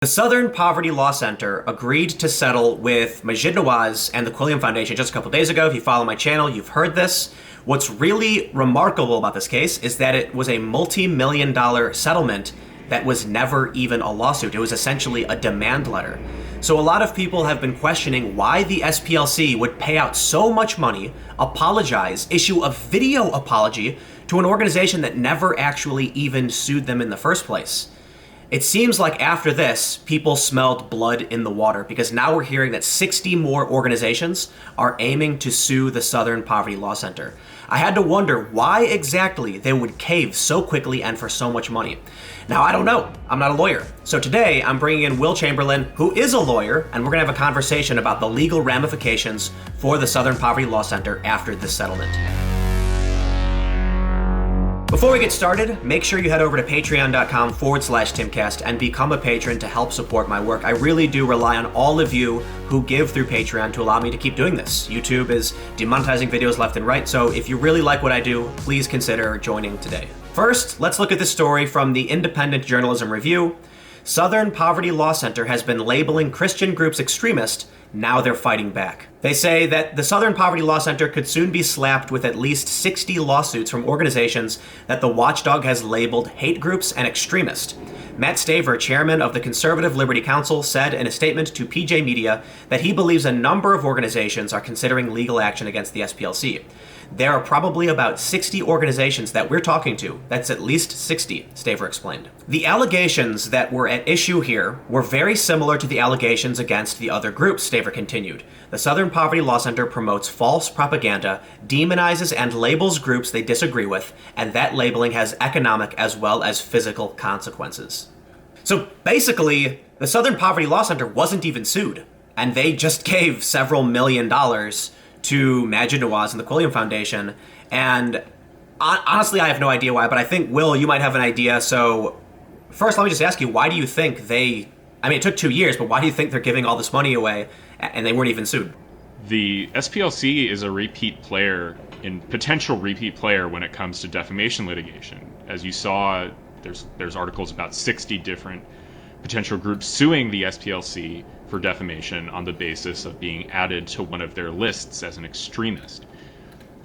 The Southern Poverty Law Center agreed to settle with Maajid Nawaz and the Quilliam Foundation just a couple days ago. If you follow my channel, you've heard this. What's really remarkable about this case is that it was a multi-million-dollar settlement that was never even a lawsuit. It was essentially a demand letter. So a lot of people have been questioning why the SPLC would pay out so much money, apologize, issue a video apology to an organization that never actually even sued them in the first place. It seems like after this, people smelled blood in the water, because now we're hearing that 60 more organizations are aiming to sue the Southern Poverty Law Center. I had to wonder why exactly they would cave so quickly and for so much money. Now, I don't know. I'm not a lawyer. So today, I'm bringing in Will Chamberlain, who is a lawyer, and we're going to have a conversation about the legal ramifications for the Southern Poverty Law Center after this settlement. Before we get started, make sure you head over to patreon.com/Timcast and become a patron to help support my work. I really do rely on all of you who give through Patreon to allow me to keep doing this. YouTube is demonetizing videos left and right, so if you really like what I do, please consider joining today. First, let's look at this story from the Independent Journalism Review. Southern Poverty Law Center has been labeling Christian groups extremist. Now they're fighting back. They say that the Southern Poverty Law Center could soon be slapped with at least 60 lawsuits from organizations that the watchdog has labeled hate groups and extremist. Matt Staver, chairman of the Conservative Liberty Council, said in a statement to PJ Media that he believes a number of organizations are considering legal action against the SPLC. There are probably about 60 organizations that we're talking to. That's at least 60, Staver explained. The allegations that were at issue here were very similar to the allegations against the other groups, Staver continued. The Southern Poverty Law Center promotes false propaganda, demonizes and labels groups they disagree with, and that labeling has economic as well as physical consequences. So basically, the Southern Poverty Law Center wasn't even sued, and they just gave several $1 million to Maajid Nawaz and the Quilliam Foundation. And honestly, I have no idea why, but I think, Will, you might have an idea. So first, let me just ask you, why do you think it took 2 years, but why do you think they're giving all this money away and they weren't even sued? The SPLC is a potential repeat player when it comes to defamation litigation. As you saw, there's articles about 60 different potential groups suing the SPLC for defamation on the basis of being added to one of their lists as an extremist.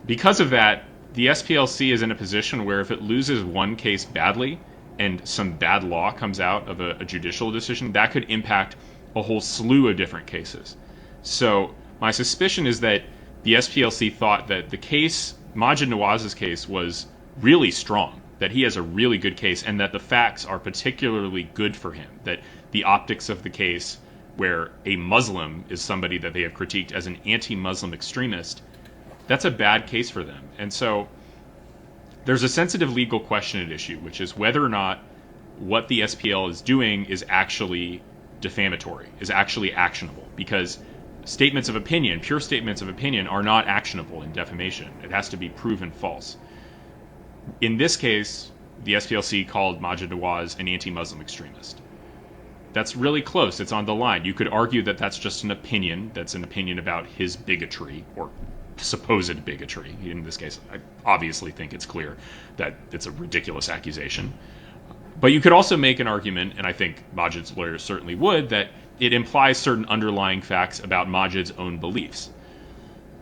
Because of that, the SPLC is in a position where if it loses one case badly and some bad law comes out of a judicial decision, that could impact a whole slew of different cases. So my suspicion is that the SPLC thought that the case, Maajid Nawaz's case, was really strong, that he has a really good case, and that the facts are particularly good for him, that the optics of the case, where a Muslim is somebody that they have critiqued as an anti-Muslim extremist, that's a bad case for them. And so there's a sensitive legal question at issue, which is whether or not what the SPL is doing is actually defamatory, is actually actionable, because statements of opinion, pure statements of opinion, are not actionable in defamation. It has to be proven false. In this case, the SPLC called Maajid Nawaz an anti-Muslim extremist. That's really close. It's on the line. You could argue that that's just an opinion. That's an opinion about his bigotry, or supposed bigotry. In this case, I obviously think it's clear that it's a ridiculous accusation. But you could also make an argument, and I think Maajid's lawyers certainly would, that it implies certain underlying facts about Maajid's own beliefs.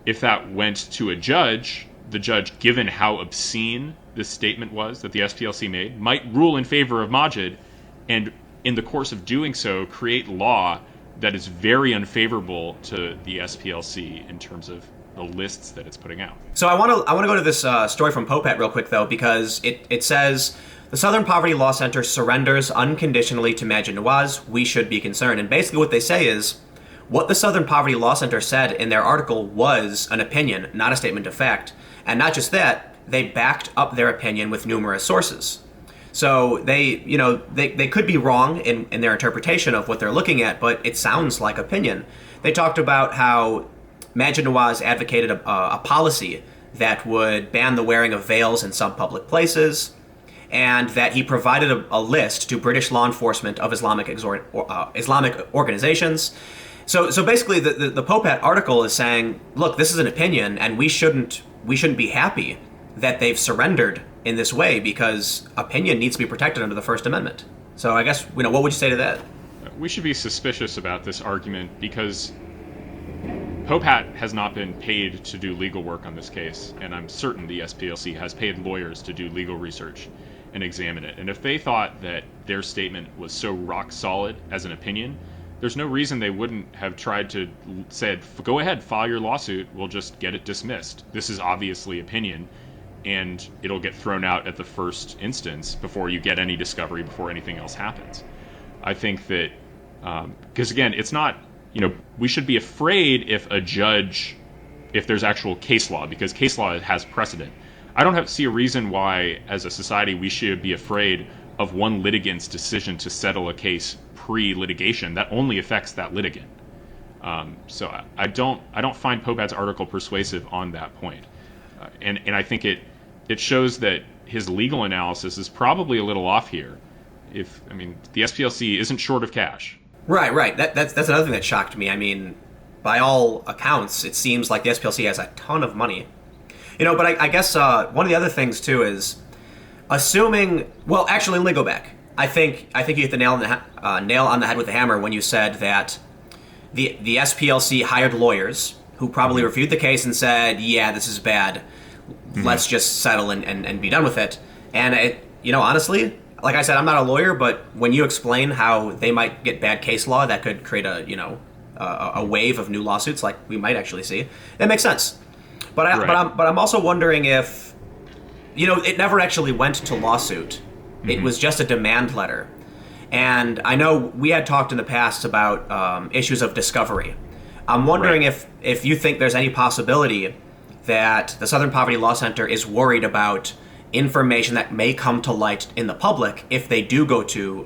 If that went to a judge, the judge, given how obscene this statement was that the SPLC made, might rule in favor of Maajid, and in the course of doing so, create law that is very unfavorable to the SPLC in terms of the lists that it's putting out. So I want to go to this story from Popet real quick, though, because it says, the Southern Poverty Law Center surrenders unconditionally to Maajid Nawaz. We should be concerned. And basically what they say is, what the Southern Poverty Law Center said in their article was an opinion, not a statement of fact. And not just that, they backed up their opinion with numerous sources. So they could be wrong in their interpretation of what they're looking at, but it sounds like opinion. They talked about how Maajid Nawaz advocated a policy that would ban the wearing of veils in some public places, and that he provided a list to British law enforcement of Islamic organizations. So basically, the Popet article is saying, look, this is an opinion, and we shouldn't be happy that they've surrendered in this way, because opinion needs to be protected under the First Amendment. So I guess, what would you say to that? we should be suspicious about this argument because Popat has not been paid to do legal work on this case, and I'm certain the SPLC has paid lawyers to do legal research and examine it. And if they thought that their statement was so rock solid as an opinion, there's no reason they wouldn't have tried to said, go ahead, file your lawsuit, we'll just get it dismissed. This is obviously opinion, and it'll get thrown out at the first instance before you get any discovery, before anything else happens. I think that, because again, it's not, we should be afraid if there's actual case law, because case law has precedent. I don't see a reason why, as a society, we should be afraid of one litigant's decision to settle a case pre-litigation. That only affects that litigant. So I don't find Popat's article persuasive on that point, and I think it shows that his legal analysis is probably a little off here. The SPLC isn't short of cash. Right. That's another thing that shocked me. I mean, by all accounts, it seems like the SPLC has a ton of money. But I guess one of the other things too is assuming. Well, actually, let me go back. I think you hit the nail on the head with the hammer when you said that the SPLC hired lawyers who probably reviewed the case and said, "Yeah, this is bad. Let's just settle and be done with it." And honestly, like I said, I'm not a lawyer, but when you explain how they might get bad case law that could create a wave of new lawsuits, like we might actually see, it makes sense. But I'm also wondering if, it never actually went to lawsuit. It was just a demand letter. And I know we had talked in the past about issues of discovery. I'm wondering if you think there's any possibility that the Southern Poverty Law Center is worried about information that may come to light in the public if they do go to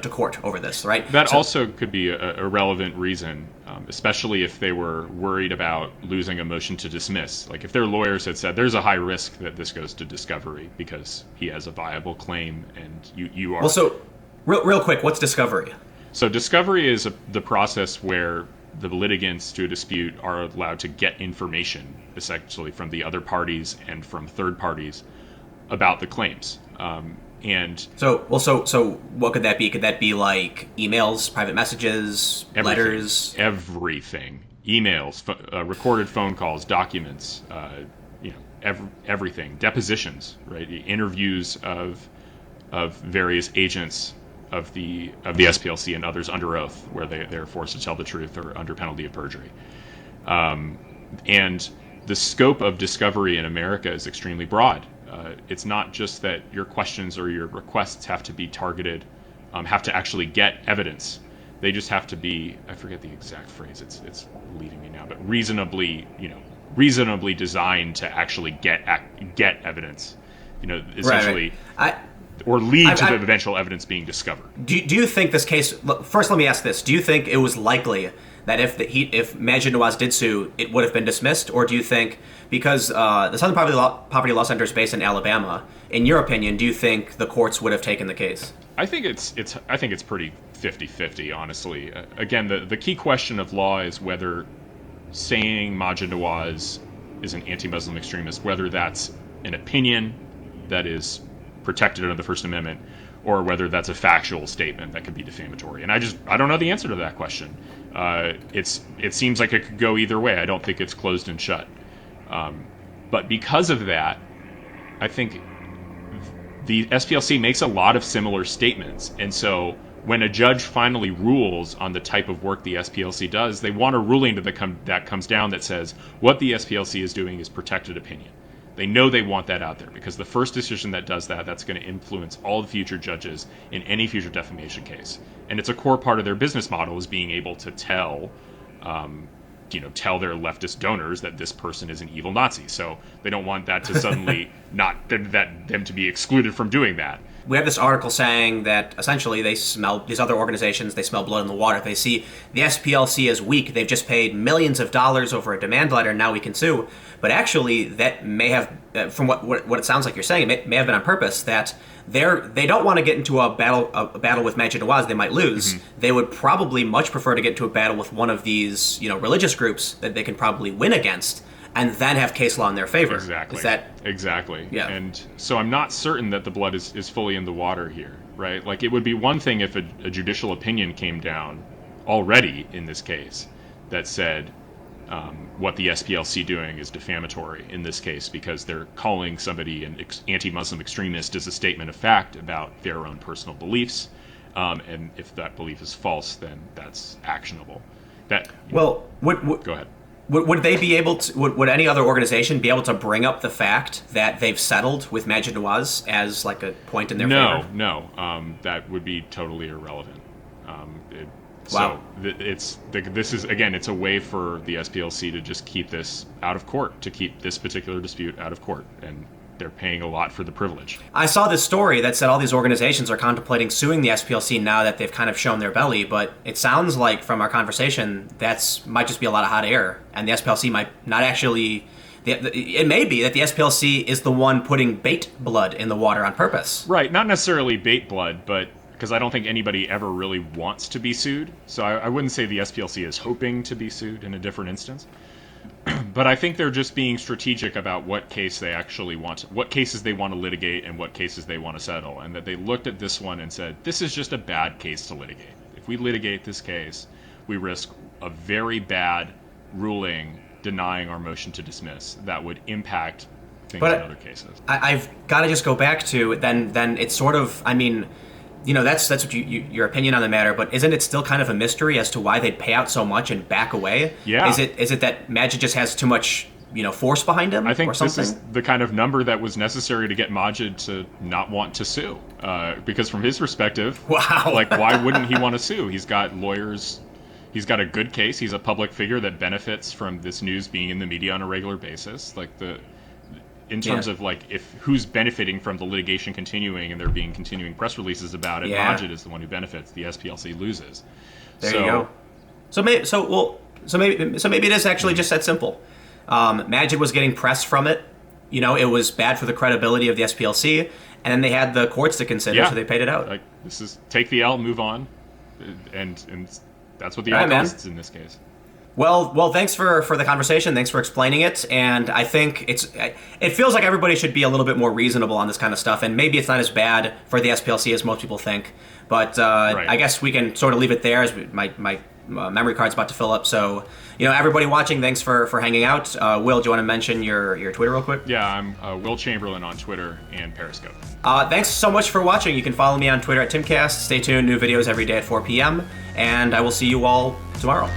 court over this, right? That also could be a relevant reason, especially if they were worried about losing a motion to dismiss. Like if their lawyers had said, there's a high risk that this goes to discovery because he has a viable claim and you are... Well, so real quick, what's discovery? So discovery is the process where the litigants to a dispute are allowed to get information, essentially, from the other parties and from third parties about the claims. So what could that be? Could that be like emails, private messages, letters? Everything. Emails, recorded phone calls, documents, everything. Depositions, right? Interviews of various agents of the SPLC and others under oath, where they're forced to tell the truth or under penalty of perjury. And the scope of discovery in America is extremely broad. It's not just that your questions or your requests have to be targeted, have to actually get evidence. They just have to be, I forget the exact phrase, it's leaving me now, but reasonably designed to actually get evidence, essentially, right. Or lead to the eventual evidence being discovered. Do you think this case, first let me ask this, do you think it was likely that if Maajid Nawaz did sue, it would have been dismissed? Or do you think, because the Southern Poverty Law Center is based in Alabama, in your opinion, do you think the courts would have taken the case? I think it's pretty 50-50, honestly. Again, the key question of law is whether saying Maajid Nawaz is an anti-Muslim extremist, whether that's an opinion that is protected under the First Amendment, or whether that's a factual statement that could be defamatory. And I don't know the answer to that question. It seems like it could go either way. I don't think it's closed and shut. But because of that, I think the SPLC makes a lot of similar statements. And so when a judge finally rules on the type of work the SPLC does, they want a ruling that comes down that says what the SPLC is doing is protected opinion. They know they want that out there because the first decision that does that's going to influence all the future judges in any future defamation case. And it's a core part of their business model is being able to tell their leftist donors that this person is an evil Nazi. So they don't want that to suddenly them to be excluded from doing that. We have this article saying that essentially these other organizations, they smell blood in the water. They see the SPLC as weak. They've just paid millions of dollars over a demand letter, and now we can sue. But actually, that may have, from what it sounds like you're saying, it may have been on purpose, that they don't want to get into a battle with Maajid Nawaz they might lose. Mm-hmm. They would probably much prefer to get into a battle with one of these religious groups that they can probably win against, and then have case law in their favor. Exactly. Is that... Exactly. Yeah. And so I'm not certain that the blood is fully in the water here. right? Like, it would be one thing if a judicial opinion came down already in this case that said what the SPLC doing is defamatory in this case because they're calling somebody an anti-Muslim extremist as a statement of fact about their own personal beliefs, and if that belief is false, then that's actionable. Go ahead. Would they be able to? Would any other organization be able to bring up the fact that they've settled with Maajid Nawaz as like a point in their favor? No. That would be totally irrelevant. Wow. So this is, again, it's a way for the SPLC to just keep this out of court, to keep this particular dispute out of court, and they're paying a lot for the privilege. I saw this story that said all these organizations are contemplating suing the SPLC now that they've kind of shown their belly, but it sounds like from our conversation might just be a lot of hot air, and the SPLC might not actually. It may be that the SPLC is the one putting bait blood in the water on purpose. Right, not necessarily bait blood, but because I don't think anybody ever really wants to be sued. So I wouldn't say the SPLC is hoping to be sued in a different instance. But I think they're just being strategic about what case they actually want, what cases they want to litigate and what cases they want to settle. And that they looked at this one and said, this is just a bad case to litigate. If we litigate this case, we risk a very bad ruling denying our motion to dismiss that would impact things in other cases. I've got to just go back to then it's sort of, I mean, that's what your opinion on the matter, but isn't it still kind of a mystery as to why they'd pay out so much and back away? Yeah. Is it that Maajid just has too much, force behind him? I think or something? This is the kind of number that was necessary to get Maajid to not want to sue. Because from his perspective, wow, like, why wouldn't he want to sue? He's got lawyers. He's got a good case. He's a public figure that benefits from this news being in the media on a regular basis. Like, in terms of like if who's benefiting from the litigation continuing and there being continuing press releases about it, Maajid is the one who benefits. The SPLC loses. There you go. So maybe it is actually just that simple. Maajid was getting press from it. It was bad for the credibility of the SPLC, and then they had the courts to consider, so they paid it out. Like, this is take the L, move on, and that's what the L costs in this case. Well, thanks for the conversation. Thanks for explaining it. And I think it feels like everybody should be a little bit more reasonable on this kind of stuff. And maybe it's not as bad for the SPLC as most people think. But right. I guess we can sort of leave it there as my memory card's about to fill up. So, everybody watching, thanks for hanging out. Will, do you want to mention your Twitter real quick? Yeah, I'm Will Chamberlain on Twitter and Periscope. Thanks so much for watching. You can follow me on Twitter at Timcast. Stay tuned. New videos every day at 4 p.m. And I will see you all tomorrow.